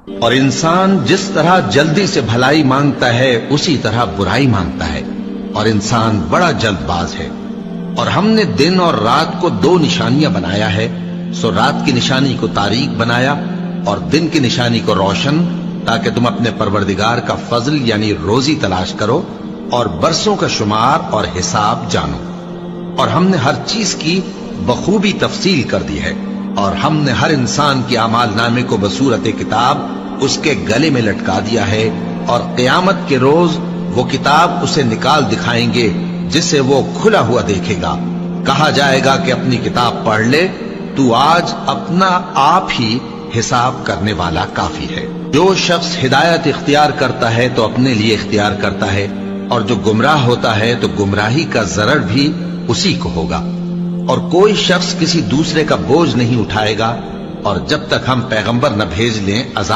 اور انسان جس طرح جلدی سے بھلائی مانگتا ہے اسی طرح برائی مانگتا ہے، اور انسان بڑا جلد باز ہے۔ اور ہم نے دن اور رات کو 2 نشانیاں بنایا ہے، سو رات کی نشانی کو تاریک بنایا اور دن کی نشانی کو روشن، تاکہ تم اپنے پروردگار کا فضل یعنی روزی تلاش کرو اور برسوں کا شمار اور حساب جانو۔ اور ہم نے ہر چیز کی بخوبی تفصیل کر دی ہے، اور ہم نے ہر انسان کی اعمال نامے کو بصورت کتاب اس کے گلے میں لٹکا دیا ہے، اور قیامت کے روز وہ کتاب اسے نکال دکھائیں گے جسے وہ کھلا ہوا دیکھے گا۔ کہا جائے گا کہ اپنی کتاب پڑھ لے، تو آج اپنا آپ ہی حساب کرنے والا کافی ہے۔ جو شخص ہدایت اختیار کرتا ہے تو اپنے لیے اختیار کرتا ہے، اور جو گمراہ ہوتا ہے تو گمراہی کا ضرر بھی اسی کو ہوگا۔ اور کوئی شخص کسی دوسرے کا بوجھ نہیں اٹھائے گا، اور جب تک ہم پیغمبر نہ بھیج لیں عذاب